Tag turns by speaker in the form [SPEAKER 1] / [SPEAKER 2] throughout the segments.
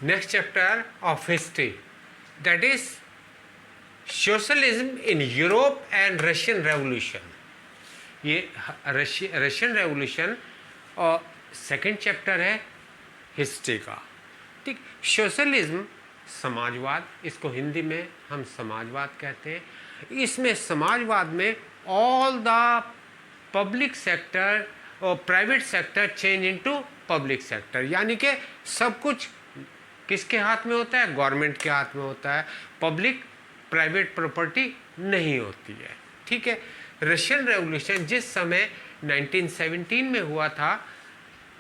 [SPEAKER 1] next chapter of history, that is socialism in Europe and Russian Revolution. ये Russian revolution और second chapter है history का। ठीक, socialism समाजवाद, इसको हिंदी में हम समाजवाद कहते हैं। इसमें समाजवाद में ऑल द पब्लिक सेक्टर और private sector change into public sector, यानी कि सब कुछ किसके हाथ में होता है? गवर्नमेंट के हाथ में होता है। पब्लिक प्राइवेट प्रॉपर्टी नहीं होती है। ठीक है, रशियन रेवोल्यूशन जिस समय 1917 में हुआ था,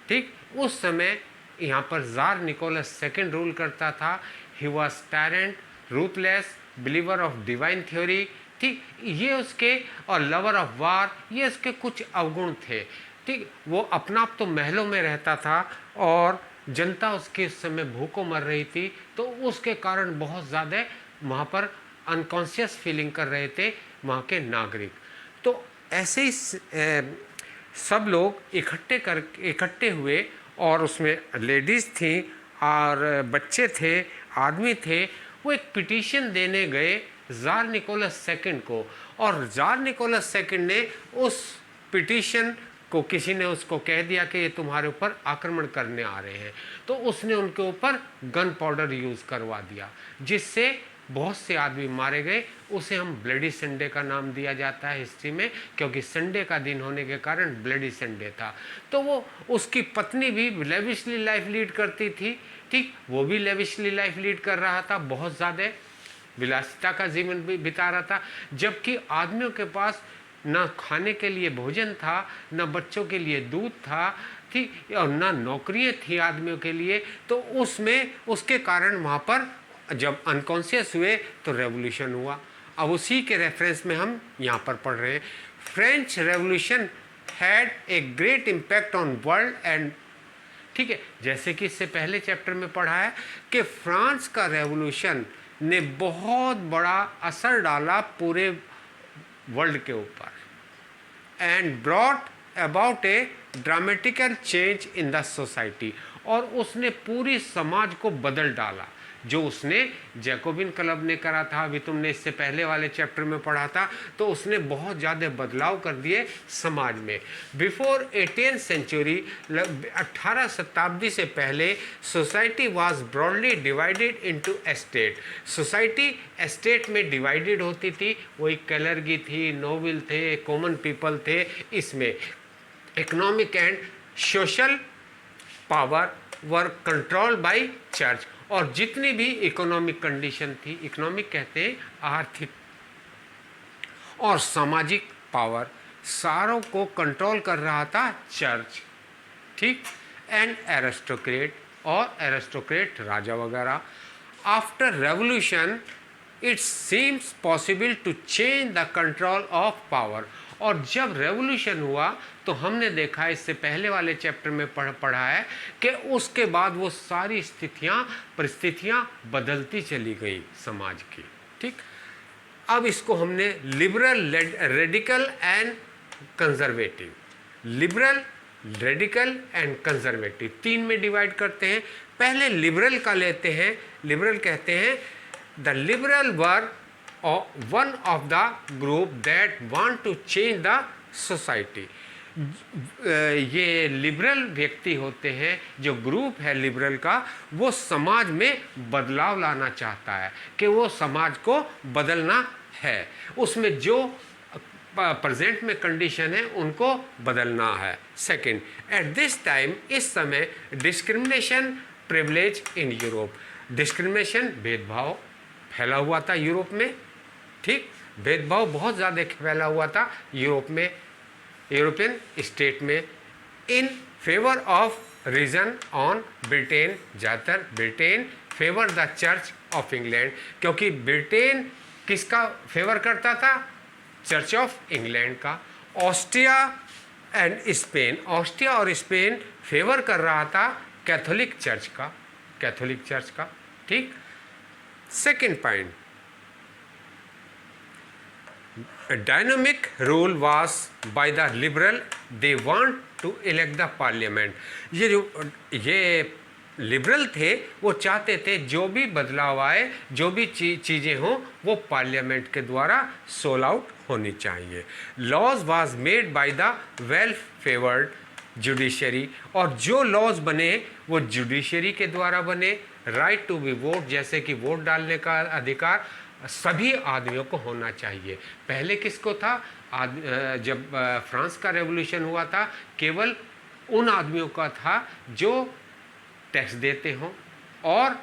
[SPEAKER 1] ठीक, उस समय यहाँ पर ज़ार निकोलस सेकंड रूल करता था। He was tyrant, ruthless, believer of divine theory. ठीक, ये उसके, और लवर ऑफ वार, ये उसके कुछ अवगुण थे। ठीक, वो अपना आप तो महलों में रहता था और जनता उसके उस समय भूखों मर रही थी, तो उसके कारण बहुत ज़्यादा वहाँ पर अनकॉन्शियस फीलिंग कर रहे थे वहाँ के नागरिक। तो ऐसे ही सब लोग इकट्ठे हुए, और उसमें लेडीज़ थी और बच्चे थे, आदमी थे। वो एक पिटीशन देने गए ज़ार निकोलस सेकंड को, और ज़ार निकोलस सेकंड ने उस पिटीशन को, किसी ने उसको कह दिया कि ये तुम्हारे ऊपर आक्रमण करने आ रहे हैं, तो उसने उनके ऊपर गन पाउडर यूज़ करवा दिया, जिससे बहुत से आदमी मारे गए। उसे हम ब्लडी संडे का नाम दिया जाता है हिस्ट्री में, क्योंकि संडे का दिन होने के कारण ब्लडी संडे था। तो वो, उसकी पत्नी भी लेविशली लाइफ लीड करती थी। ठीक, वो भी लेविशली लाइफ लीड कर रहा था, बहुत ज़्यादा विलासिता का जीवन भी बिता रहा था, जबकि आदमियों के पास ना खाने के लिए भोजन था, ना बच्चों के लिए दूध था, ठीक, और ना नौकरियाँ थी आदमियों के लिए। तो उसमें, उसके कारण वहाँ पर जब अनकॉन्शियस हुए तो रेवोल्यूशन हुआ। अब उसी के रेफरेंस में हम यहाँ पर पढ़ रहे हैं। French revolution had a great impact on world and, ठीक है, जैसे कि इससे पहले चैप्टर में पढ़ा है कि फ्रांस का रेवोल्यूशन ने बहुत बड़ा असर डाला पूरे वर्ल्ड के ऊपर, and brought about A dramatical change in the society, और उसने पूरी समाज को बदल डाला। जो उसने जैकोबिन क्लब ने करा था, अभी तुमने इससे पहले वाले चैप्टर में पढ़ा था, तो उसने बहुत ज़्यादा बदलाव कर दिए समाज में। बिफोर 18th सेंचुरी, 18 शताब्दी से पहले, society was broadly divided into estate. Society estate में डिवाइडेड होती थी, वही कलरगी थी, नोबल थे, कॉमन पीपल थे। इसमें economic and social power were controlled by church, और जितनी भी इकोनॉमिक कंडीशन थी, इकोनॉमिक कहते हैं आर्थिक और सामाजिक पावर, सारों को कंट्रोल कर रहा था चर्च। ठीक, एंड एरिस्टोक्रेट, और एरिस्टोक्रेट राजा वगैरह। After revolution it seems possible to change the control of power, और जब रेवोल्यूशन हुआ तो हमने देखा, इससे पहले वाले चैप्टर में पढ़ा है कि उसके बाद वो सारी परिस्थितियाँ बदलती चली गई समाज की। ठीक, अब इसको हमने liberal, radical and conservative, liberal, radical and conservative, तीन में डिवाइड करते हैं। पहले लिबरल का लेते हैं। लिबरल कहते हैं the liberal were one of the group that want to change the society। ये लिबरल व्यक्ति होते हैं, जो ग्रुप है लिबरल का, वो समाज में बदलाव लाना चाहता है, कि वो समाज को बदलना है, उसमें जो प्रेजेंट में कंडीशन है उनको बदलना है। सेकंड, एट दिस टाइम, इस समय, discrimination privilege in Europe, discrimination, भेदभाव फैला हुआ था यूरोप में। ठीक, भेदभाव बहुत ज़्यादा फैला हुआ था यूरोप में, यूरोपियन स्टेट में, in favour of region on Britain. ज़्यादातर Britain favour the church of England, क्योंकि ब्रिटेन किसका फेवर करता था? चर्च ऑफ इंग्लैंड का। ऑस्ट्रिया एंड स्पेन, ऑस्ट्रिया और स्पेन फेवर कर रहा था कैथोलिक चर्च का, कैथोलिक चर्च का। ठीक, second point, dynamic rule was by the liberal, they want to elect the parliament। ये लिबरल थे वो चाहते थे जो भी बदलाव आए, जो भी चीज़ें हों, वो पार्लियामेंट के द्वारा सोल आउट होनी चाहिए। Laws was made by the well favoured judiciary, और जो लॉज बने वो जुडिशरी के द्वारा बने। राइट टू बी वोट, जैसे कि वोट डालने का अधिकार सभी आदमियों को होना चाहिए। पहले किसको था? जब फ्रांस का रेवोल्यूशन हुआ था, केवल उन आदमियों का था जो टैक्स देते हों और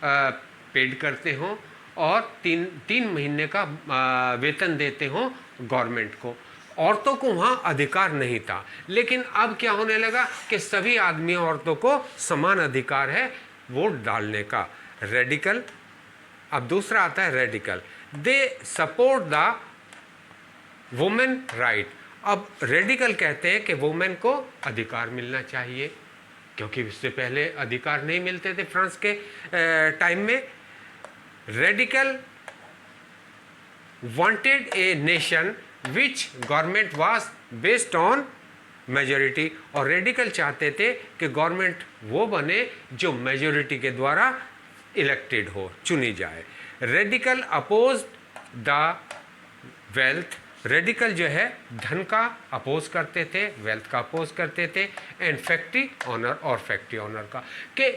[SPEAKER 1] पेड करते हों और तीन महीने का वेतन देते हों गवर्नमेंट को। औरतों को वहाँ अधिकार नहीं था। लेकिन अब क्या होने लगा कि सभी आदमियों औरतों को समान अधिकार है वोट डालने का। रेडिकल, अब दूसरा आता है radical, they support the women right. अब रेडिकल कहते हैं कि वुमेन को अधिकार मिलना चाहिए, क्योंकि इससे पहले अधिकार नहीं मिलते थे फ्रांस के टाइम में। Radical wanted a nation which government was based on majority, और रेडिकल चाहते थे कि गवर्नमेंट वो बने जो मेजोरिटी के द्वारा इलेक्टेड हो, चुनी जाए। Radical oppose the wealth, radical जो है धन का अपोज करते थे, वेल्थ का अपोज करते थे, एंड फैक्ट्री ऑनर, और फैक्ट्री ऑनर का, कि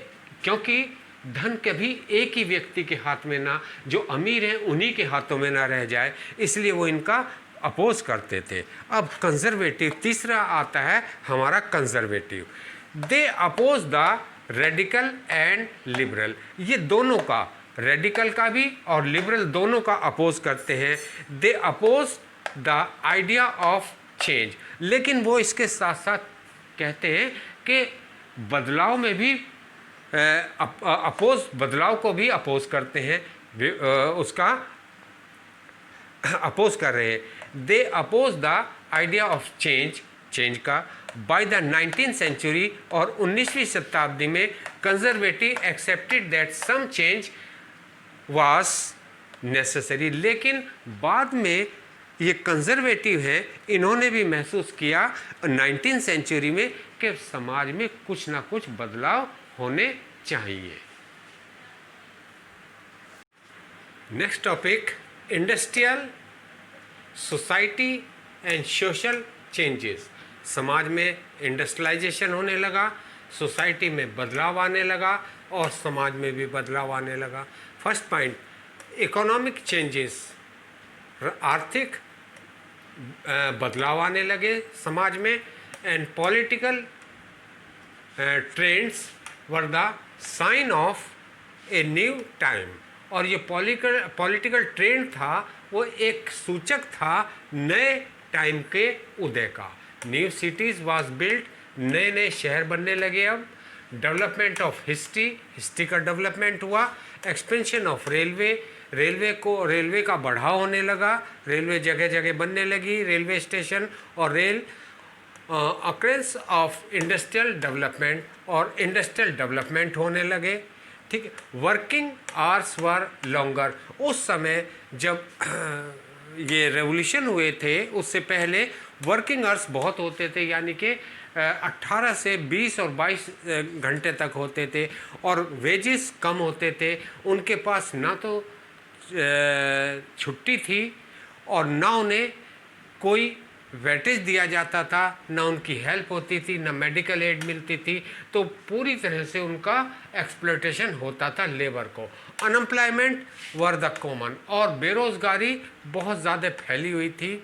[SPEAKER 1] क्योंकि धन कभी एक ही व्यक्ति के हाथ में ना, जो अमीर हैं उन्हीं के हाथों में ना रह जाए, इसलिए वो इनका अपोज करते थे। अब कंजर्वेटिव, तीसरा आता है हमारा conservative, they oppose the radical and liberal. ये दोनों का, रेडिकल का भी और लिबरल दोनों का अपोज करते हैं। They oppose the idea of change, लेकिन वो इसके साथ साथ कहते हैं कि बदलाव में भी बदलाव को भी अपोज करते हैं, उसका अपोज कर रहे हैं। They oppose the idea of change का। बाय द 19th सेंचुरी, और 19वीं शताब्दी में conservative accepted that some change was necessary, लेकिन बाद में ये कंजर्वेटिव हैं, इन्होंने भी महसूस किया 19th सेंचुरी में कि समाज में कुछ ना कुछ बदलाव होने चाहिए। Next topic, industrial society and social changes. समाज में इंडस्ट्रियलाइजेशन होने लगा, सोसाइटी में बदलाव आने लगा और समाज में भी बदलाव आने लगा। फर्स्ट पॉइंट, इकोनॉमिक चेंजेस, आर्थिक बदलाव आने लगे समाज में। And political trends were the sign of a new time, और ये पॉलिटिकल ट्रेंड था, वो एक सूचक था नए टाइम के उदय का। न्यू सिटीज़ वाज बिल्ट, नए नए शहर बनने लगे। अब डेवलपमेंट ऑफ हिस्ट्री का डेवलपमेंट हुआ। एक्सपेंशन ऑफ रेलवे का बढ़ाव होने लगा, रेलवे जगह जगह बनने लगी, रेलवे स्टेशन और rail. Occurrence of industrial development, और इंडस्ट्रियल डेवलपमेंट होने लगे। ठीक है, वर्किंग आवर्स वर लॉन्गर। उस समय जब ये रेवोल्यूशन हुए थे, उससे पहले वर्किंग आवर्स बहुत होते थे, यानी कि 18 से 20 और 22 घंटे तक होते थे, और वेजेस कम होते थे। उनके पास ना तो छुट्टी थी और ना उन्हें कोई वेटेज दिया जाता था, ना उनकी हेल्प होती थी, ना मेडिकल एड मिलती थी। तो पूरी तरह से उनका एक्सप्लॉयटेशन होता था लेबर को। अनएम्प्लॉयमेंट वर द कॉमन, और बेरोज़गारी बहुत ज़्यादा फैली हुई थी।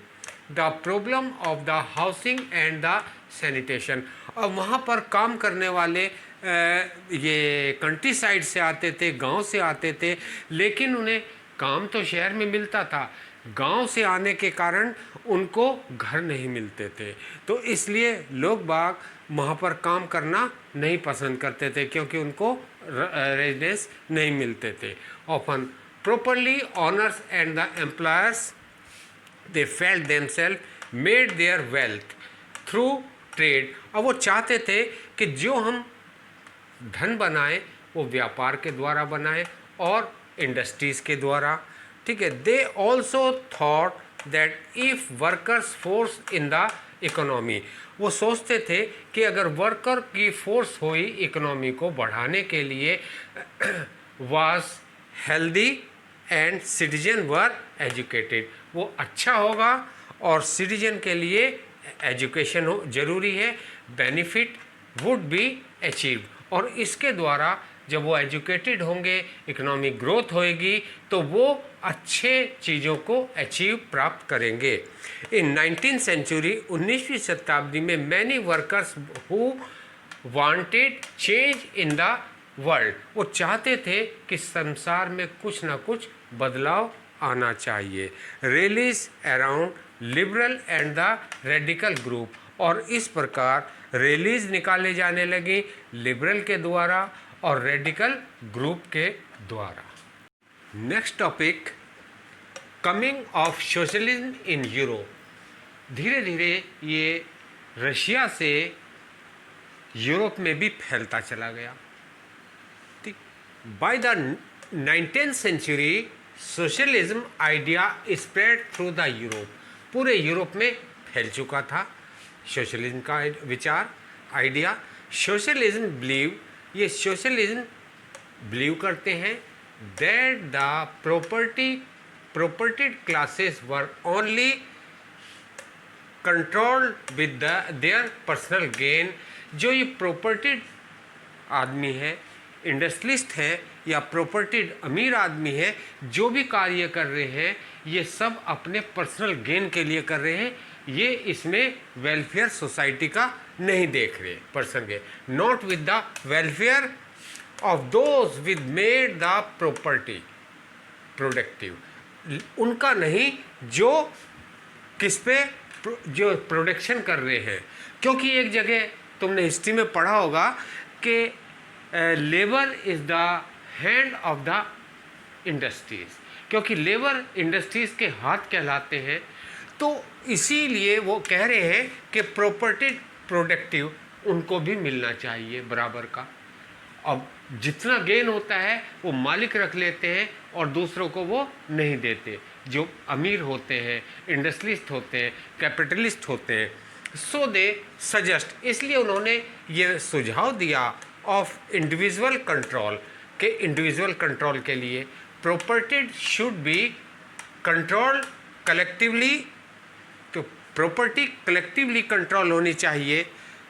[SPEAKER 1] The problem of the housing and the sanitation, और वहाँ पर काम करने वाले ये कंट्री साइड से आते थे, गांव से आते थे, लेकिन उन्हें काम तो शहर में मिलता था, गांव से आने के कारण उनको घर नहीं मिलते थे। तो इसलिए लोग बाग वहाँ पर काम करना नहीं पसंद करते थे, क्योंकि उनको रेजिडेंस नहीं मिलते थे। Often properly owners and the employers they felt themselves made their wealth through trade. और वो चाहते थे कि जो हम धन बनाएं वो व्यापार के द्वारा बनाएं और इंडस्ट्रीज़ के द्वारा। ठीक है, they also thought that if workers force in the economy. वो सोचते थे कि अगर वर्कर की फोर्स हुई इकोनॉमी को बढ़ाने के लिए was healthy and citizen were educated, वो अच्छा होगा और सिटीजन के लिए एजुकेशन हो ज़रूरी है, बेनिफिट वुड बी अचीव, और इसके द्वारा जब वो एजुकेटेड होंगे, इकोनॉमिक ग्रोथ होएगी, तो वो अच्छे चीज़ों को अचीव प्राप्त करेंगे। इन 19th सेंचुरी 19वीं शताब्दी में many workers who wanted change in the world, वो चाहते थे कि संसार में कुछ ना कुछ बदलाव आना चाहिए। Rallies around liberal and the radical group, और इस प्रकार रैलीज निकाले जाने लगी लिबरल के द्वारा और रेडिकल ग्रुप के द्वारा। Next topic, coming of socialism in Europe. धीरे धीरे ये रशिया से यूरोप में भी फैलता चला गया। ठीक, by the 19th century socialism idea spread through the Europe, पूरे यूरोप में फैल चुका था सोशलिज्म का विचार, आइडिया। सोशलिज्म बिलीव, ये सोशलिज्म बिलीव करते हैं that the propertied classes were only controlled with their personal gain. जो ये प्रॉपर्टीड आदमी है, इंडस्ट्रियलिस्ट है या प्रॉपर्टीड अमीर आदमी है, जो भी कार्य कर रहे हैं ये सब अपने पर्सनल गेन के लिए कर रहे हैं, ये इसमें वेलफेयर सोसाइटी का नहीं देख रहे पर्सन के, not with the welfare of those with made the property productive, उनका नहीं जो किस पे जो प्रोडक्शन कर रहे हैं। क्योंकि एक जगह तुमने हिस्ट्री में पढ़ा होगा कि labour is the hand of the industries, क्योंकि लेबर इंडस्ट्रीज के हाथ कहलाते हैं, तो इसीलिए वो कह रहे हैं कि प्रॉपर्टी प्रोडक्टिव उनको भी मिलना चाहिए बराबर का। अब जितना गेन होता है वो मालिक रख लेते हैं और दूसरों को वो नहीं देते, जो अमीर होते हैं, इंडस्ट्रियलिस्ट होते हैं, कैपिटलिस्ट होते हैं। सो दे सजेस्ट, इसलिए उन्होंने ये सुझाव दिया ऑफ इंडिविजुअल कंट्रोल, के इंडिविजुअल कंट्रोल के लिए property should be control collectively, तो प्रॉपर्टी कलेक्टिवली कंट्रोल होनी चाहिए।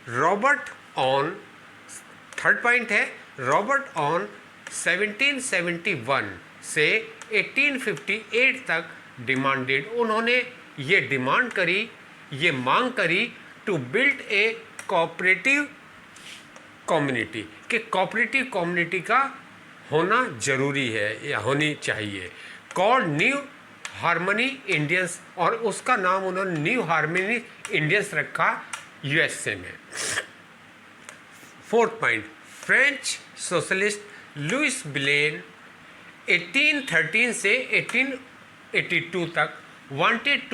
[SPEAKER 1] रॉबर्ट ऑन, थर्ड पॉइंट है, रॉबर्ट ऑन 1771 से 1858 तक डिमांडेड, उन्होंने ये डिमांड करी, ये मांग करी to build a cooperative community, कि कोऑपरेटिव कम्युनिटी का होना जरूरी है या होनी चाहिए, कॉल्ड न्यू हार्मनी इंडियंस, और उसका नाम उन्होंने न्यू हार्मनी इंडियंस रखा यूएसए में। Fourth point, French socialist Louis Blanc 1813 से 1882 तक wanted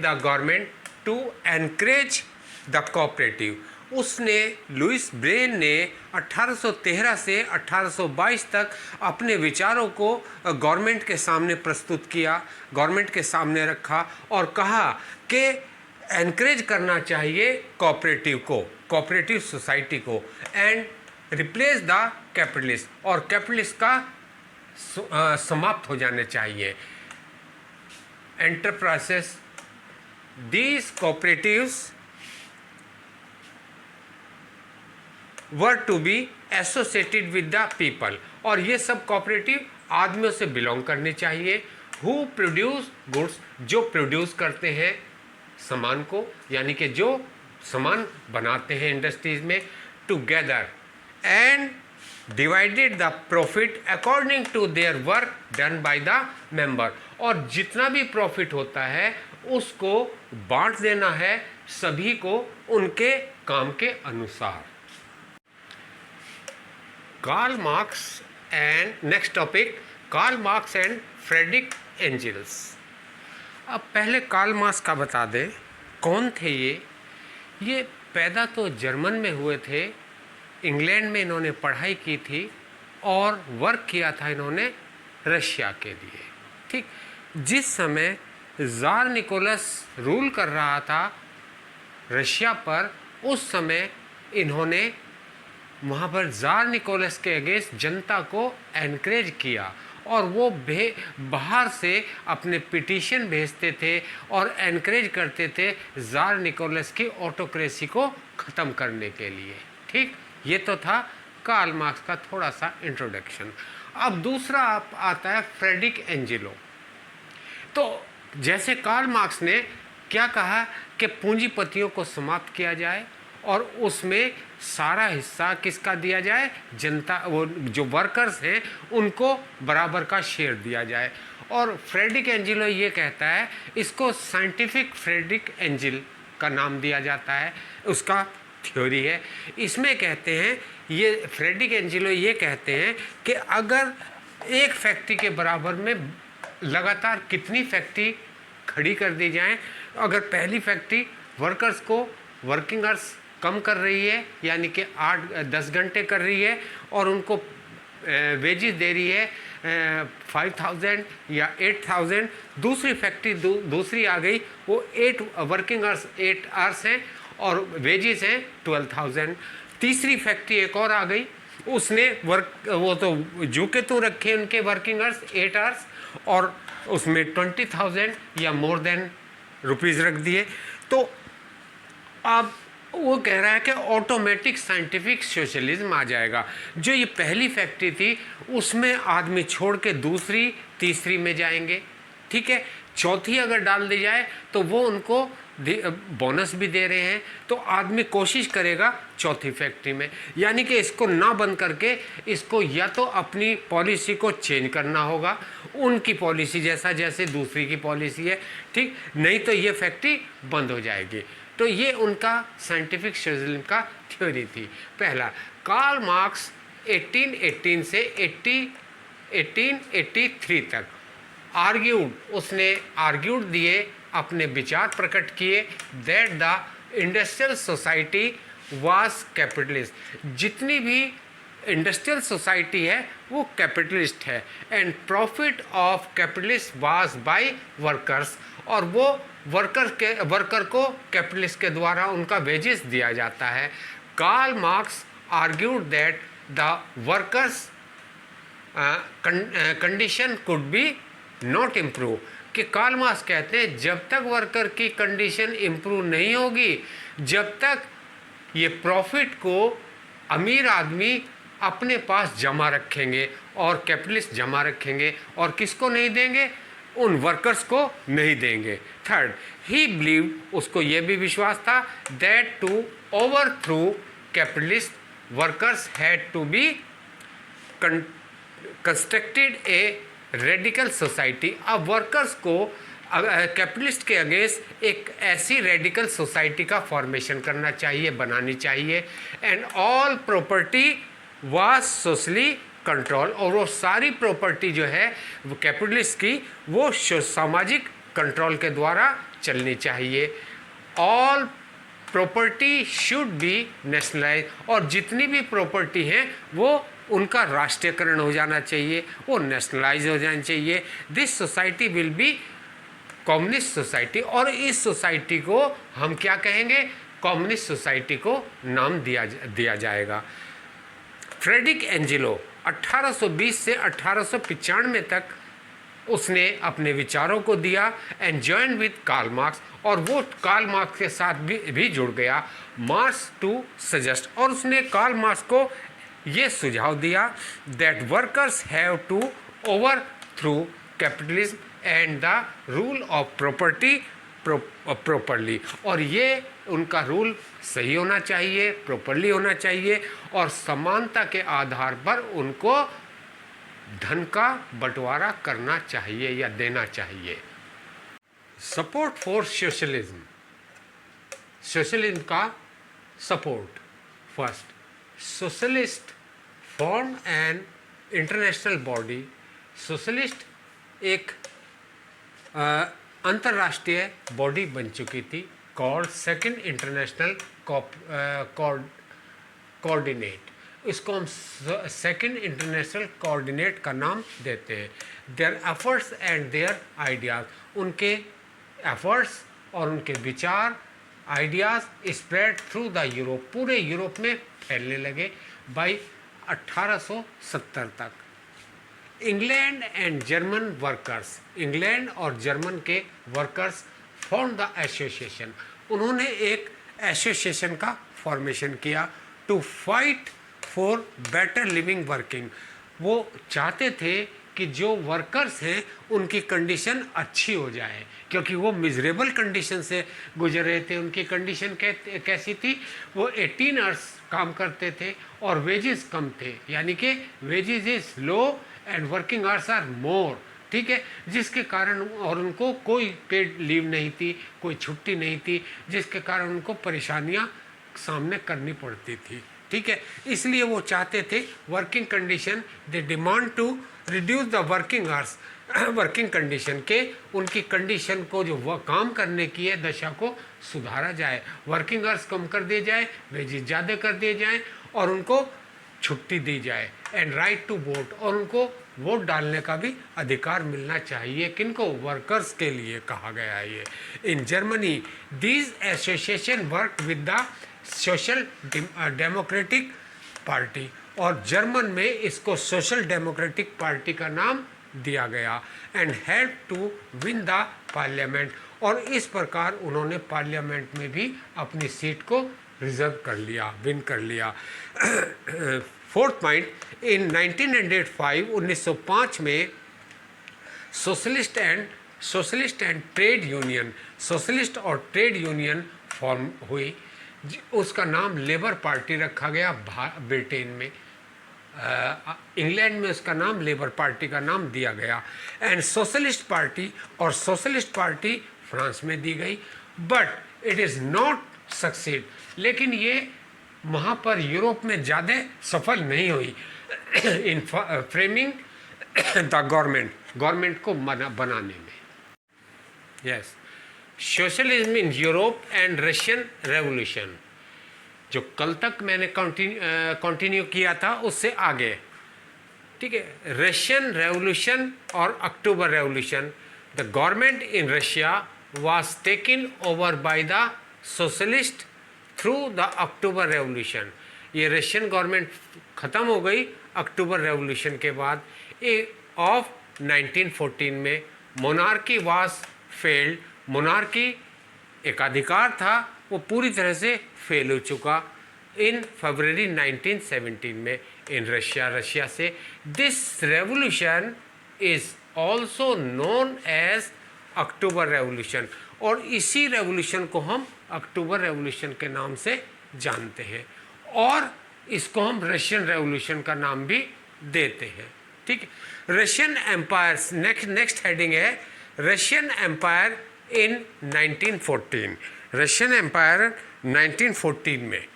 [SPEAKER 1] the government to encourage the cooperative. उसने, लुइस ब्रेन ने 1813 से 1822 तक अपने विचारों को गवर्नमेंट के सामने प्रस्तुत किया, गवर्नमेंट के सामने रखा और कहा कि एनकरेज करना चाहिए कोऑपरेटिव को, कोऑपरेटिव सोसाइटी को, एंड रिप्लेस द कैपिटलिस्ट, और कैपिटलिस्ट का समाप्त हो जाने चाहिए। Enterprises, these cooperatives were to be associated with the people, और ये सब कोऑपरेटिव आदमियों से बिलोंग करनी चाहिए। हु प्रोड्यूस गुड्स, जो प्रोड्यूस करते हैं सामान को, यानी कि जो सामान बनाते हैं इंडस्ट्रीज में, together and divided the profit according to their work done by the member, और जितना भी प्रॉफिट होता है उसको बांट देना है सभी को उनके काम के अनुसार। Karl Marx and, next topic, Karl Marx and Frederick Engels. अब पहले कार्ल मार्क्स का बता दें, कौन थे ये पैदा तो जर्मन में हुए थे, इंग्लैंड में इन्होंने पढ़ाई की थी और वर्क किया था इन्होंने रशिया के लिए। ठीक, जिस समय ज़ार निकोलस रूल कर रहा था रशिया पर, उस समय इन्होंने वहाँ पर ज़ार निकोलस के अगेंस्ट जनता को एनकरेज किया और वो बाहर से अपने पिटीशन भेजते थे और एनकरेज करते थे ज़ार निकोलस की ऑटोक्रेसी को ख़त्म करने के लिए। ठीक, ये तो था कार्ल मार्क्स का थोड़ा सा इंट्रोडक्शन। अब दूसरा आता है फ्रेडरिक एंजेलो। तो जैसे कार्ल मार्क्स ने क्या कहा कि पूंजीपतियों को समाप्त किया जाए और उसमें सारा हिस्सा किसका दिया जाए, जनता, वो जो वर्कर्स हैं उनको बराबर का शेयर दिया जाए। और फ्रेडरिक एंजेलो ये कहता है, इसको साइंटिफिक फ्रेडरिक एंजिल का नाम दिया जाता है, उसका थ्योरी है। इसमें कहते हैं, ये फ्रेडरिक एंजेलो ये कहते हैं कि अगर एक फैक्ट्री के बराबर में लगातार कितनी फैक्ट्री खड़ी कर दी जाएं, अगर पहली फैक्ट्री वर्कर्स को वर्किंग आवर्स कम कर रही है, यानी कि 8-10 घंटे कर रही है और उनको वेजेस दे रही है 5000 या 8000, दूसरी फैक्ट्री दूसरी आ गई, वो 8 वर्किंग आवर्स 8 आवर्स हैं और वेजेस हैं 12000। तीसरी फैक्ट्री एक और आ गई, उसने वो तो जो के तो रखे उनके वर्किंग आवर्स 8 आवर्स और उसमें 20,000 या मोर देन रुपीज़ रख दिए। तो अब वो कह रहा है कि ऑटोमेटिक साइंटिफिक सोशलिज्म आ जाएगा। जो ये पहली फैक्ट्री थी उसमें आदमी छोड़ के दूसरी तीसरी में जाएंगे, ठीक है। चौथी अगर डाल दी जाए तो वो उनको बोनस भी दे रहे हैं, तो आदमी कोशिश करेगा चौथी फैक्ट्री में। यानी कि इसको ना बंद करके इसको या तो अपनी पॉलिसी को चेंज करना होगा, उनकी पॉलिसी जैसा जैसे दूसरी की पॉलिसी है, ठीक, नहीं तो ये फैक्ट्री बंद हो जाएगी। तो ये उनका साइंटिफिक सोशलिज्म का थ्योरी थी। पहला, कार्ल मार्क्स 1818 से 1883 तक उसने आर्ग्यूड दिए, अपने विचार प्रकट किए that the industrial society was capitalist. जितनी भी इंडस्ट्रियल सोसाइटी है वो कैपिटलिस्ट है, and profit of capitalist was by workers, और वो वर्कर को कैपिटलिस्ट के द्वारा उनका वेजेस दिया जाता है। Karl Marx argued that the workers condition could be not improve, कि कार्ल मार्क्स कहते हैं जब तक वर्कर की कंडीशन इम्प्रूव नहीं होगी, जब तक ये प्रॉफिट को अमीर आदमी अपने पास जमा रखेंगे और कैपिटलिस्ट जमा रखेंगे, और किसको नहीं देंगे, उन वर्कर्स को नहीं देंगे। थर्ड, ही बिलीव, उसको ये भी विश्वास था that to overthrow capitalist workers had to be constructed a radical society. अब वर्कर्स को कैपिटलिस्ट के अगेंस्ट एक ऐसी रेडिकल सोसाइटी का फॉर्मेशन करना चाहिए, बनानी चाहिए, and all property was socially control, और वो सारी प्रॉपर्टी जो है वो कैपिटलिस्ट की वो सामाजिक कंट्रोल के द्वारा चलनी चाहिए। All property should be nationalise, और जितनी भी प्रॉपर्टी हैं वो उनका राष्ट्रीयकरण हो जाना चाहिए, वो नेशनलाइज हो जाना चाहिए। This society will be communist society, और इस सोसाइटी को हम क्या कहेंगे, कम्युनिस्ट सोसाइटी को नाम दिया जाएगा। फ्रेडरिक एंजेलो 1820 से 1895 तक उसने अपने विचारों को दिया and join with Karl Marx, और वो कार्ल मार्क्स के साथ भी जुड़ गया, मार्क्स टू सजेस्ट, और उसने कार्ल मार्क्स को ये सुझाव दिया that workers have to overthrow capitalism and the rule of property properly, और ये उनका रूल सही होना चाहिए, प्रॉपरली होना चाहिए, और समानता के आधार पर उनको धन का बंटवारा करना चाहिए या देना चाहिए। सपोर्ट फॉर सोशलिज्म, सोशलिज्म का support. First, socialist form an international body. Socialist एक अंतर्राष्ट्रीय बॉडी बन चुकी थी, कॉल्ड सेकंड इंटरनेशनल कोऑर्डिनेट। इसको हम सेकंड इंटरनेशनल कोऑर्डिनेट का नाम देते हैं। Their efforts and their ideas, उनके एफर्ट्स और उनके विचार ideas spread through the Europe, पूरे यूरोप में फैलने लगे बाई 1870 तक। England and German workers, England और जर्मन के वर्कर्स फॉर्म द एसोसिएशन, उन्होंने एक एसोसिएशन का फॉर्मेशन किया to fight for better living working. वो चाहते थे कि जो वर्कर्स हैं उनकी कंडीशन अच्छी हो जाए, क्योंकि वो मिजरेबल कंडीशन से गुजर रहे थे। उनकी कंडीशन कैसी थी, वो 18 आवर्स काम करते थे और वेजेस कम थे, यानी कि wages is low and working hours are more, ठीक है, जिसके कारण, और उनको कोई पेड लीव नहीं थी, कोई छुट्टी नहीं थी, जिसके कारण उनको परेशानियां सामने करनी पड़ती थी, ठीक है। इसलिए वो चाहते थे working condition, they demand to reduce the working hours, working condition के, उनकी कंडीशन को जो वह काम करने की है दशा को सुधारा जाए, वर्किंग आवर्स कम कर दिए जाए, वेजेस ज़्यादा कर दिए जाए और उनको छुट्टी दी जाए, एंड राइट टू वोट, और उनको वोट डालने का भी अधिकार मिलना चाहिए। किनको? वर्कर्स के लिए कहा गया है ये। In Germany these association work with the Social Democratic Party, और जर्मन में इसको सोशल डेमोक्रेटिक पार्टी का नाम दिया गया, and help to win the parliament, और इस प्रकार उन्होंने पार्लियामेंट में भी अपनी सीट को रिजर्व कर लिया, विन कर लिया। फोर्थ पॉइंट, इन 1905 में socialist and trade union, socialist और ट्रेड यूनियन फॉर्म हुई, उसका नाम लेबर पार्टी रखा गया ब्रिटेन में, इंग्लैंड में उसका नाम लेबर पार्टी का नाम दिया गया, एंड सोशलिस्ट पार्टी, और सोशलिस्ट पार्टी फ्रांस में दी गई, but it is not succeed, लेकिन ये वहाँ पर यूरोप में ज़्यादा सफल नहीं हुई इन फ्रेमिंग द गवर्नमेंट को बनाने में। Yes, socialism in Europe and Russian revolution, जो कल तक मैंने कंटिन्यू किया था उससे आगे, ठीक है। रशियन रेवोल्यूशन और October revolution, the government in Russia was taken over by the socialist through the October revolution. ये रशियन गवर्नमेंट ख़त्म हो गई अक्टूबर रेवोल्यूशन के बाद ऑफ 1914 में। मोनार्की वाज फेल्ड, मोनार्की एकाधिकार था वो पूरी तरह से फेल हो चुका इन फरवरी 1917 में इन रशिया से। This revolution is also known as October revolution, और इसी रेवोल्यूशन को हम अक्टूबर रेवोल्यूशन के नाम से जानते हैं, और इसको हम रशियन रेवोल्यूशन का नाम भी देते हैं, ठीक है। रशियन एम्पायर, नेक्स्ट हेडिंग है Russian empire in 1914। Russian empire 1914 में,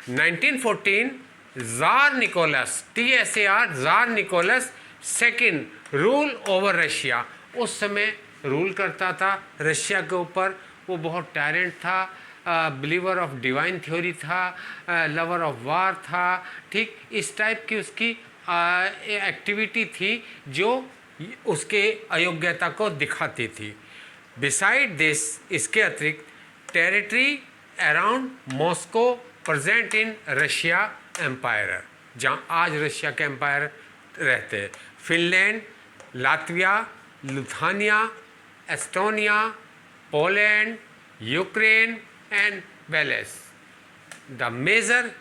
[SPEAKER 1] 1914 tsar Nicholas, tsar Nicholas second rule over Russia, उस समय रूल करता था रशिया के ऊपर। वो बहुत टैलेंट था, बिलीवर ऑफ डिवाइन थ्योरी था, लवर ऑफ वार था, ठीक, इस टाइप की उसकी एक्टिविटी थी जो उसके अयोग्यता को दिखाती थी। बिसाइड दिस, इसके अतिरिक्त territory around Moscow present in Russia empire, जहाँ आज रशिया के एम्पायर रहते हैं, Finland, Latvia, Lithuania, Estonia, Poland, Ukraine and Belarus. The major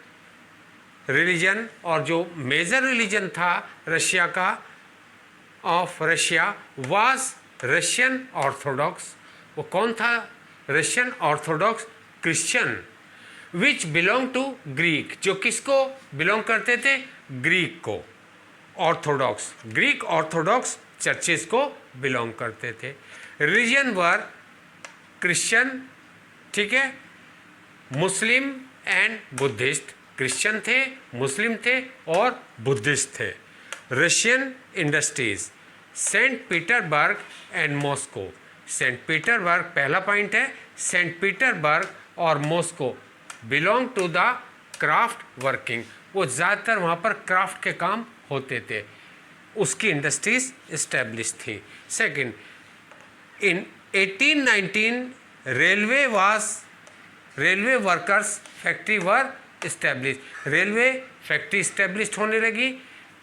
[SPEAKER 1] religion, और जो मेजर रिलीजन था रशिया का, of Russia was Russian Orthodox. वो कौन था? Russian Orthodox Christian, which belong to Greek, जो किसको बिलोंग करते थे? ग्रीक को। ऑर्थोडॉक्स, ग्रीक ऑर्थोडॉक्स चर्चेस को बिलोंग करते थे। रिलीजन वर क्रिश्चियन, ठीक है, मुस्लिम एंड बुद्धिस्ट, क्रिश्चियन थे, मुस्लिम थे और बुद्धिस्ट थे। Russian industries, Saint Petersburg and Moscow. Saint Petersburg पहला पॉइंट है, सेंट पीटरबर्ग और Moscow belong to the craft working, वो ज़्यादातर वहाँ पर क्राफ्ट के काम होते थे, उसकी इंडस्ट्रीज इस्टेब्लिश थी। सेकंड, इन 1819 रेलवे वर्कर्स फैक्ट्री वर इस्टेब्लिश, रेलवे फैक्ट्री इस्टेब्लिश होने लगी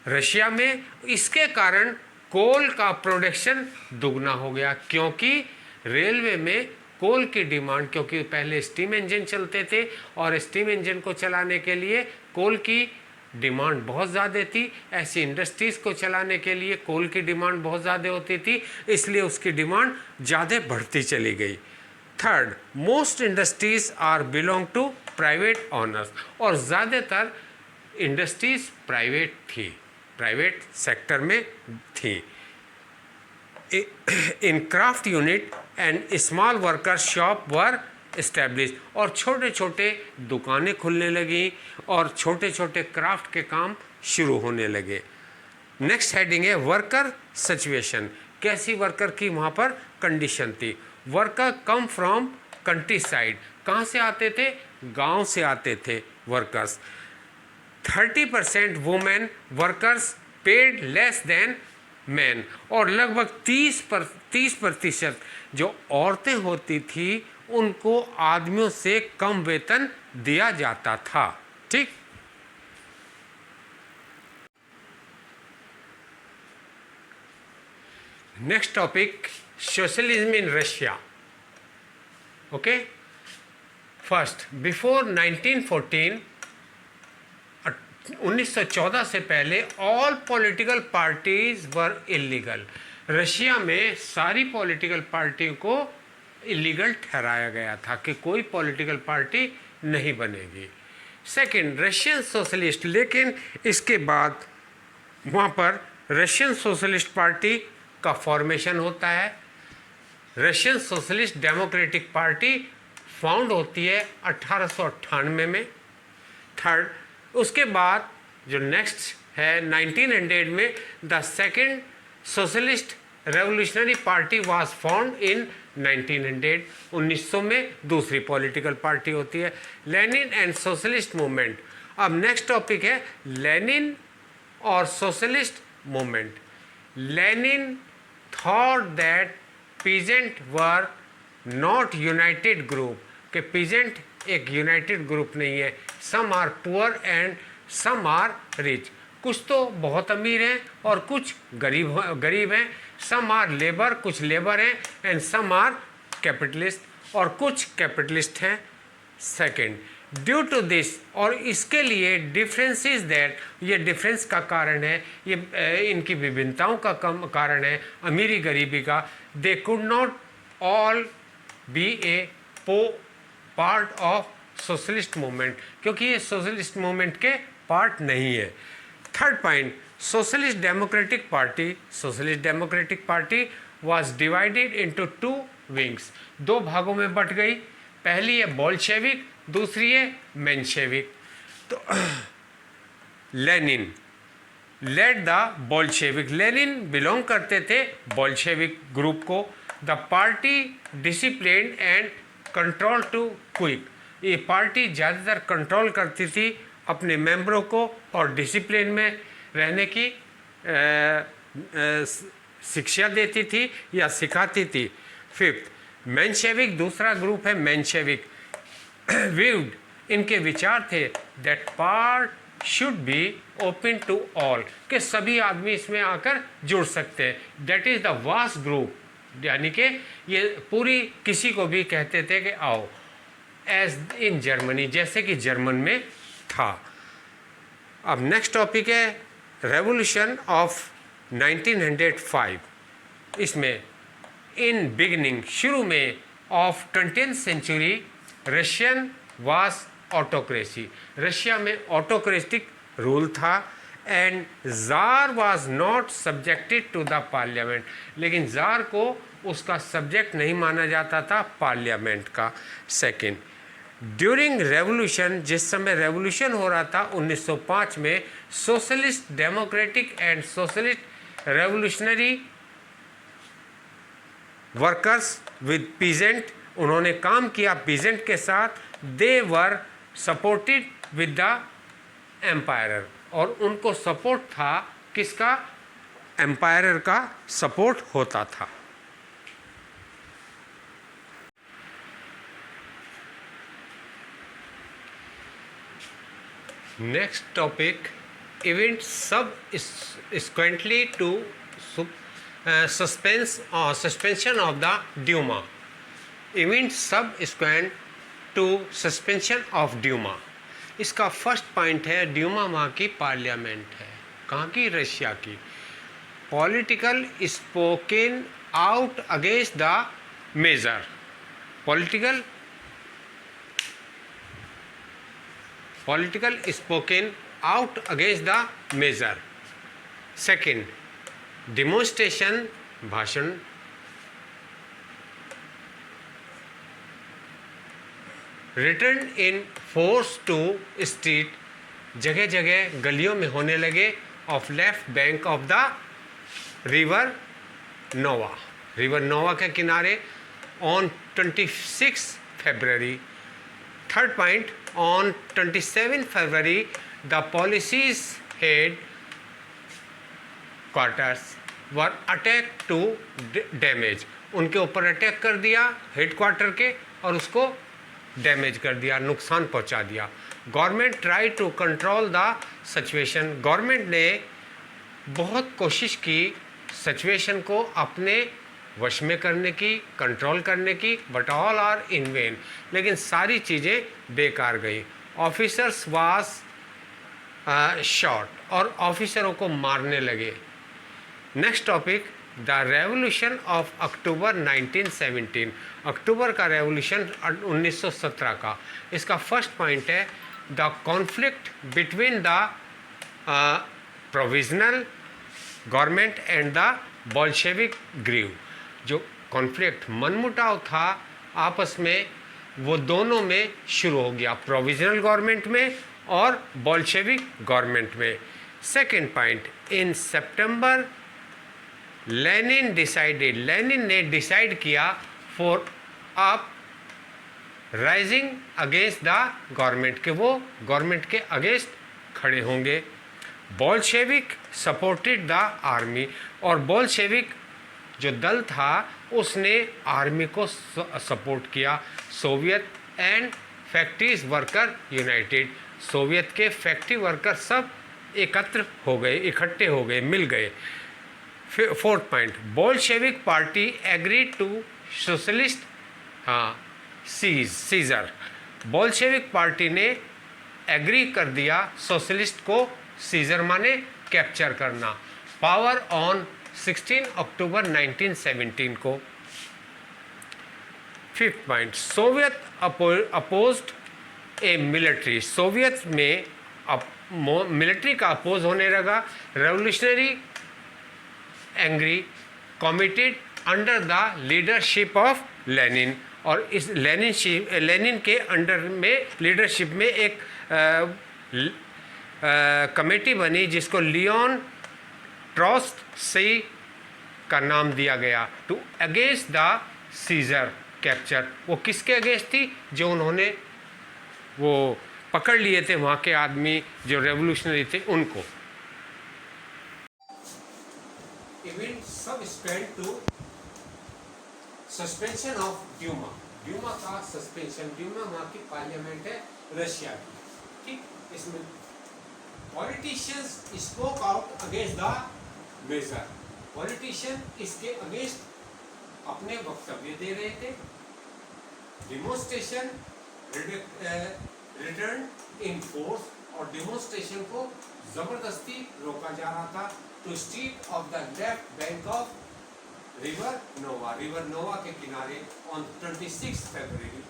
[SPEAKER 1] रशिया में। इसके कारण कोल का प्रोडक्शन दुगना हो गया, क्योंकि रेलवे में कोल की डिमांड, क्योंकि पहले स्टीम इंजन चलते थे और स्टीम इंजन को चलाने के लिए कोल की डिमांड बहुत ज़्यादा थी। ऐसी इंडस्ट्रीज़ को चलाने के लिए कोल की डिमांड बहुत ज़्यादा होती थी, इसलिए उसकी डिमांड ज़्यादा बढ़ती चली गई। Third, most industries are belong to private owners, और ज़्यादातर इंडस्ट्रीज प्राइवेट थी, प्राइवेट सेक्टर में थी। In craft unit and small worker shop were establish, और छोटे छोटे दुकानें खुलने लगी और छोटे छोटे क्राफ्ट के काम शुरू होने लगे। नेक्स्ट हेडिंग है वर्कर सिचुएशन, कैसी वर्कर की वहाँ पर कंडीशन थी। Worker come from country side, कहाँ से आते थे, गांव से आते थे workers. 30% women workers paid less than man, और लगभग 30% जो औरतें होती थी उनको आदमियों से कम वेतन दिया जाता था। ठीक, next topic socialism in Russia. Okay, first, before 1914, 1914 से पहले all political parties were illegal. Russia में सारी पॉलिटिकल पार्टियों को इलीगल ठहराया गया था कि कोई पॉलिटिकल पार्टी नहीं बनेगी। सेकंड, रशियन सोशलिस्ट, लेकिन इसके बाद वहाँ पर रशियन सोशलिस्ट पार्टी का फॉर्मेशन होता है। Russian socialist democratic party found होती है 1898 में। थर्ड, उसके बाद जो नेक्स्ट है 1900 में the second socialist revolutionary party was found in 1900। 1900 में दूसरी पॉलिटिकल पार्टी होती है, लेनिन एंड सोशलिस्ट मूवमेंट। अब नेक्स्ट टॉपिक है लेनिन और socialist movement. Lenin thought that peasant were not united group, कि पीजेंट एक यूनाइटेड ग्रुप नहीं है। Some are poor and some are rich, कुछ तो बहुत अमीर हैं और कुछ गरीब हैं। सम आर लेबर, कुछ लेबर हैं, एंड सम आर कैपिटलिस्ट, और कुछ कैपिटलिस्ट हैं। सेकंड, ड्यू टू दिस, और इसके लिए डिफरेंसेस दैट, ये डिफरेंस का कारण है, ये इनकी विभिन्नताओं का कम कारण है, अमीरी गरीबी का। They could not all B A part of socialist movement, क्योंकि ये सोशलिस्ट मूवमेंट के पार्ट नहीं है। Third point, socialist democratic party was divided into 2 wings, 2 भागों में बट गई। पहली है बोल्शेविक, दूसरी है मेंशेविक। तो Lenin led the Bolshevik, Lenin belong करते थे बोल्शेविक ग्रुप को। The party discipline and control to quick, ये पार्टी ज़्यादातर कंट्रोल करती थी अपने मेंबरों को और डिसिप्लिन में रहने की शिक्षा देती थी या सिखाती थी। फिफ्थ, मेंशेविक, दूसरा ग्रुप है मेंशेविक। व्यूड, इनके विचार थे that part should be open to all, कि सभी आदमी इसमें आकर जुड़ सकते हैं। That is the vast group, यानी कि ये पूरी किसी को भी कहते थे कि आओ, एज इन जर्मनी, जैसे कि जर्मन में था। अब नेक्स्ट टॉपिक है रेवोल्यूशन ऑफ 1905। इसमें इन बिगिनिंग, शुरू में of 20th century Russian was autocracy, Russia में ऑटोक्रेटिक रूल था। And czar was not subjected to the parliament, लेकिन जार को उसका सब्जेक्ट नहीं माना जाता था पार्लियामेंट का। सेकंड, ड्यूरिंग रेवोल्यूशन, जिस समय रेवोल्यूशन हो रहा था 1905 में, socialist democratic and socialist revolutionary workers with peasant, उन्होंने काम किया पीजेंट के साथ। दे were supported with the empire, और उनको सपोर्ट था किसका, एम्पायर का सपोर्ट होता था। Next topic, event subsequently to suspension of the Duma. Event subsequent to suspension of Duma. इसका फर्स्ट पॉइंट है ड्यूमा वहाँ की पार्लियामेंट है, कहाँ की, रशिया की. Political spoken out against the major. Political spoken out against the measure. Second, demonstration, भाषण. Return in force to street, जगह जगह गलियों में होने लगे, of left bank of the river Nova. River Nova के किनारे on 26 February. Third point, on 27 February, the policy's head quarters were attacked to damage. उनके ऊपर अटैक कर दिया हेड क्वार्टर के और उसको डैमेज कर दिया, नुकसान पहुंचा दिया. Government try to control the situation. Government ने बहुत कोशिश की सिचुएशन को अपने वश में करने की, कंट्रोल करने की, but all are in vain. लेकिन सारी चीज़ें बेकार गई. ऑफिसर्स वाज शॉट और ऑफिसरों को मारने लगे. Next topic, the revolution of October 1917. October का रेवोल्यूशन 1917 का. इसका फर्स्ट पॉइंट है the conflict between the provisional government and the Bolshevik grieve. जो कॉन्फ्लिक्ट, मनमुटाव था आपस में, वो दोनों में शुरू हो गया, प्रोविजनल गवर्नमेंट में और बोल्शेविक गवर्नमेंट में. Second point, in September Lenin decided, Lenin ने डिसाइड किया for uprising against the government, के वो गवर्नमेंट के अगेंस्ट खड़े होंगे. बोल्शेविक सपोर्टेड द आर्मी, और बोल्शेविक जो दल था उसने आर्मी को सपोर्ट किया. Soviet and factories worker united, Soviet के फैक्ट्री वर्कर सब एकत्र हो गए, इकट्ठे हो गए, मिल गए. Fourth point, Bolshevik party agree to socialist scissor. Bolshevik party ने एग्री कर दिया सोशलिस्ट को सीजर माने कैप्चर करना. पावर ऑन 16 अक्टूबर 1917 को. फिफ्थ पॉइंट, सोवियत अपोज्ड ए मिलिट्री. सोवियत में मिलिट्री का अपोज होने लगा. Revolutionary angry committed under the leadership of Lenin, और इस लेनिन के अंडर में लीडरशिप में एक कमेटी बनी जिसको लियोन ट्रोत्स्की का नाम दिया गया, to against the seizure capture. वो किसके अगेंस्ट थी? जो उन्होंने वो पकड़ लिए थे वहाँ के आदमी जो रेवोल्यूशनरी थे उनको. Event subsequent to suspension of Duma. Duma का सस्पेंशन, ड्यूमा वहाँ की पार्लियामेंट है रशिया की. ठीक, इसमें politicians spoke out against the major. Politician इसके अगेंस्ट अपने वक्तव्य दे रहे थे. डिमोन्स्ट्रेशन रिटर्न इन फोर्स, और डिमोन्स्ट्रेशन को जबरदस्ती रोका जा रहा था. To street of the left bank of river Nova, river Nova के किनारे on 26 February.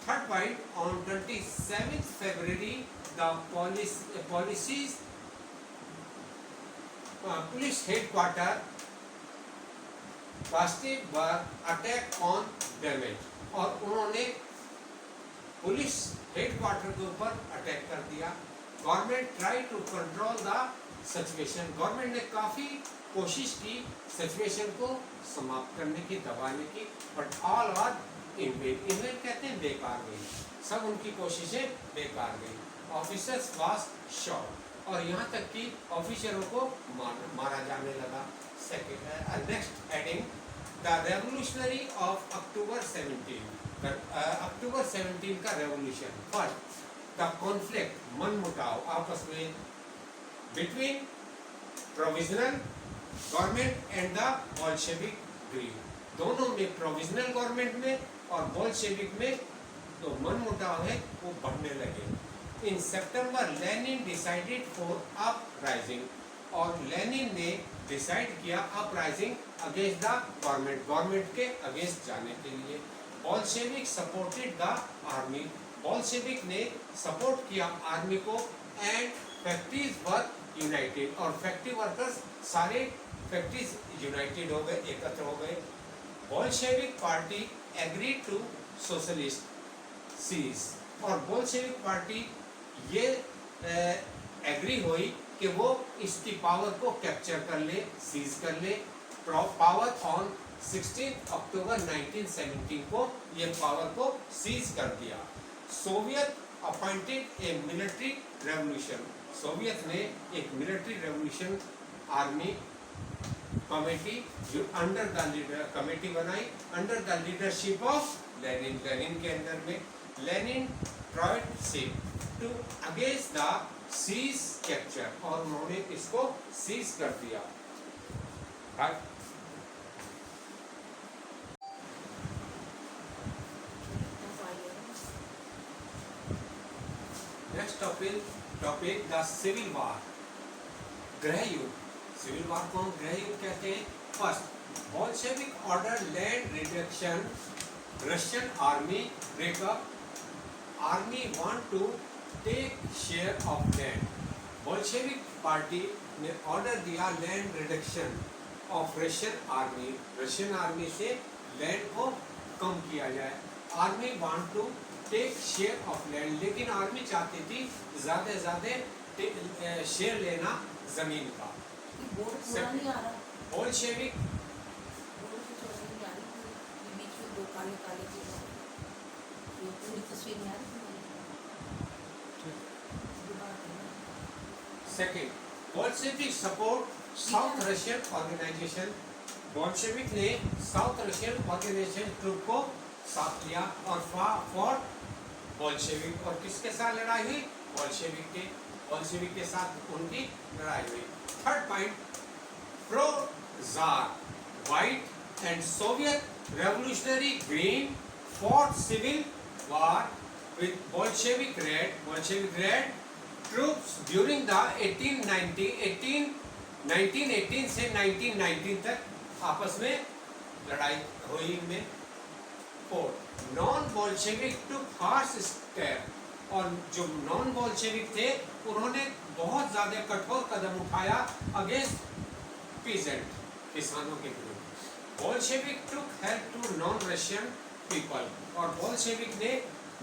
[SPEAKER 1] Third point, on 27 February the policies police headquarter passive attack on damage, और उन्होंने पुलिस हेडक्वार्टर के ऊपर अटैक कर दिया. Government try to control the situation. Government ने काफ़ी कोशिश की सिचुएशन को समाप्त करने की, दबाने की, but all are in vain. In vain कहते हैं बेकार गई, सब उनकी कोशिशें बेकार गई. ऑफिसर्स वाज शॉट, और यहाँ तक कि ऑफिसरों को मारा जाने लगा. Second, next heading, the revolutionary of October 17. October 17 का रेवोल्यूशन. फर्स्ट, द कॉन्फ्लिक्ट मनमुटाव आपस में between provisional government and the Bolshevik grieve, दोनों में प्रोविजनल गवर्नमेंट में और बोल्शेविक में तो मनमुटाव है वो बढ़ने लगे। In September Lenin decided for uprising, और लेनिन ने डिसाइड किया अपराइजिंग अगेंस्ट द गवर्नमेंट के अगेंस्ट जाने के लिए। Bolshevik supported the army, Bolshevik ने सपोर्ट किया आर्मी को, एंड फैक्ट्रीज वर यूनाइटेड, और फैक्ट्री वर्कर्स सारे फैक्ट्रीज यूनाइटेड हो गए, एकत्र हो गए। Bolshevik party agree to socialist seize, और बोल्शेविक पार्टी ये एग्री हुई कि वो इसकी पावर को कैप्चर कर ले, सीज कर ले। पावर ऑन 16 अक्टूबर 1917 को ये पावर को सीज कर दिया। Soviet appointed a military revolution, Soviet ने एक मिलिट्री रेवोल्यूशन आर्मी कमेटी जो अंडर द लीडर कमेटी बनाई under the leadership of Lenin, Lenin के अंदर में। लेनिन ट्राइड से to against the seize capture, और उन्होंने इसको सीज कर दिया। Next topic the civil war, गृह युद्ध। सिविल वार को हम गृह युद्ध कहते हैं। First, Bolshevik order land reduction, Russian army breakup, army want to take share of land. Bolshevik party ने ऑर्डर दिया land reduction of Russian army से लैंड को कम किया जाए। Army want to take share of land, लेकिन army चाहती थी ज्यादा से ज्यादा शेयर लेना जमीन का। Bolshevik second, Bolshevik support south Russian organisation, Bolshevik ने साउथ रशियन ऑर्गेनाइजेशन ट्रूप को साथ लिया और फॉर बोल्शेविक, और किसके साथ लड़ाई हुई? बोल्शेविक के साथ उनकी लड़ाई हुई। Third point, pro jar white and Soviet revolutionary green fought civil war with Bolshevik Red troops during the 1918 से 1919 तक आपस में लड़ाई हुई इनमें। Fourth, non Bolshevik to fast step, और जो नॉन बोल्शेविक थे उन्होंने बहुत ज्यादा कठोर कदम उठाया अगेंस्ट पीजेंट, किसानों के विरुद्ध। Bolshevik took help to non Russian people, और बोल्शेविक ने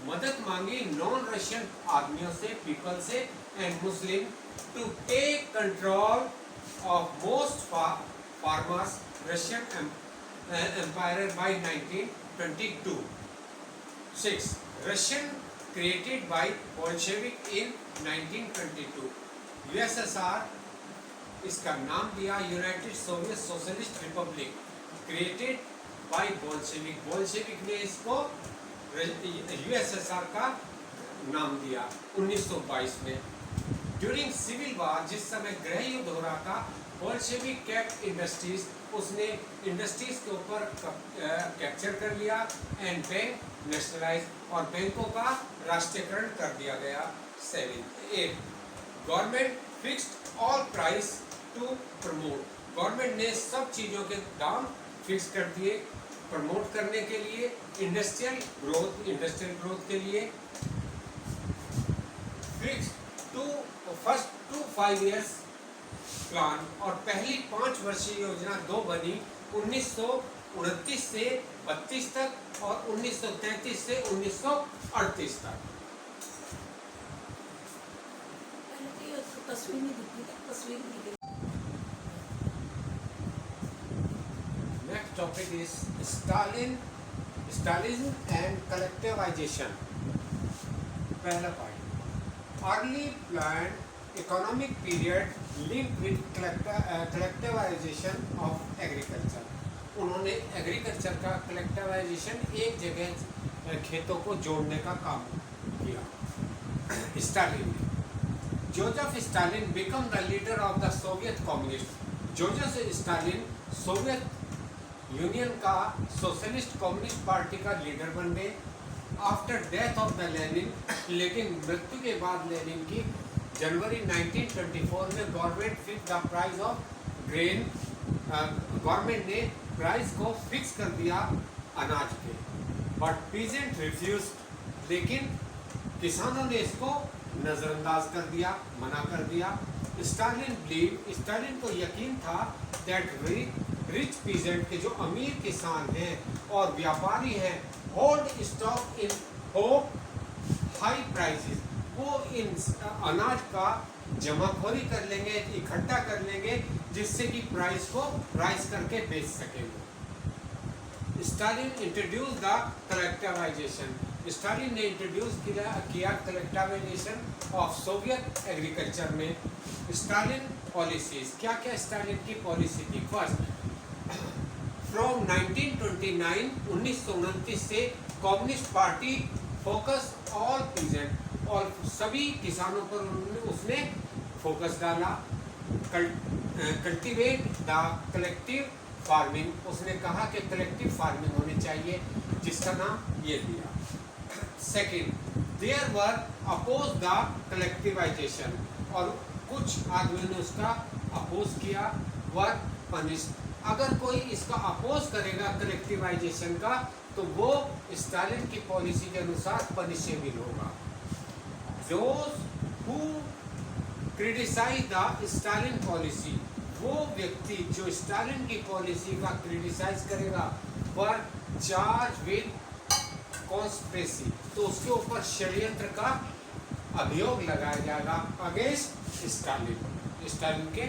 [SPEAKER 1] मदद मांगी नॉन रशियन आदमियों से, पीपल से, and Muslim to take control of most farmers Russian empire by 1922। 6, Russian created by Bolshevik in 1922। USSR इसका नाम दिया United Soviet Socialist Republic, created by Bolshevik, Bolshevik ने इसको यूएसएसआर का नाम दिया 1922 में। ड्यूरिंग सिविल वार, जिस समय गृह युद्ध हो रहा था, बोल्शेविक केप्ट इंडस्ट्रीज, उसने इंडस्ट्रीज के ऊपर कैप्चर कर लिया, एंड बैंक नेशनलाइज, और बैंकों का राष्ट्रीयकरण कर दिया गया। 7, 8, government fixed all price to promote, government ने सब चीज़ों के दाम फिक्स कर दिए प्रमोट करने के लिए, इंडस्ट्रियल ग्रोथ के लिए। Fix first two 5 years plan, और पहली 5 वर्षीय योजना 2 बनी 1929 से 32 तक और 1933 से 1938 तक। Next topic is Stalinism and collectivization. पहला point, early plan economic period link with collectivisation of agriculture, उन्होंने एग्रीकल्चर का कलेक्टिवाइजेशन, एक जगह खेतों को जोड़ने का काम किया। स्टालिन ने, Joseph Stalin become the leader of the Soviet communist. Joseph Stalin Soviet union का सोशलिस्ट कम्युनिस्ट पार्टी का लीडर बन गए। After death of the Lenin, लेकिन मृत्यु के बाद लेनिन की जनवरी 1924 में government fix the price of grain, government ने प्राइस को फिक्स कर दिया अनाज के, बट पीजेंट रिफ्यूज, लेकिन किसानों ने इसको नज़रअंदाज कर दिया, मना कर दिया। स्टालिन को यकीन था दैट रिच पीजेंट के जो अमीर किसान हैं और व्यापारी हैं hold stock in hope high prices, वो इन अनाज का जमाखोरी कर लेंगे, इकट्ठा कर लेंगे, जिससे कि प्राइस को राइज करके बेच सकेंगे। Stalin introduce the collectivisation, Stalin ने इंट्रोड्यूस किया कलेक्टिवाइजेशन ऑफ सोवियत एग्रीकल्चर में। स्टालिन पॉलिसीज, क्या क्या स्टालिन की पॉलिसी थी? फर्स्ट, फ्रॉम 1929 से communist party focus all peasant, और सभी किसानों पर उसने फोकस डाला। कल्टिवेट द कलेक्टिव फार्मिंग, उसने कहा कि कलेक्टिव फार्मिंग होनी चाहिए, जिसका नाम ये दिया। Second, there were oppose the collectivisation, और कुछ आदमियों ने उसका अपोज किया। वर पनिश, अगर कोई इसका अपोज करेगा कलेक्टिवाइजेशन का, तो वो स्टालिन की पॉलिसी के अनुसार पनिशेबल होगा। Those who criticize the Stalin policy, वो व्यक्ति जो स्टालिन की पॉलिसी का क्रिटिसाइज करेगा, पर चार्ज विद कॉन्स्पिरेसी, तो उसके ऊपर षड्यंत्र का अभियोग लगाया जाएगा अगेंस्ट स्टालिन के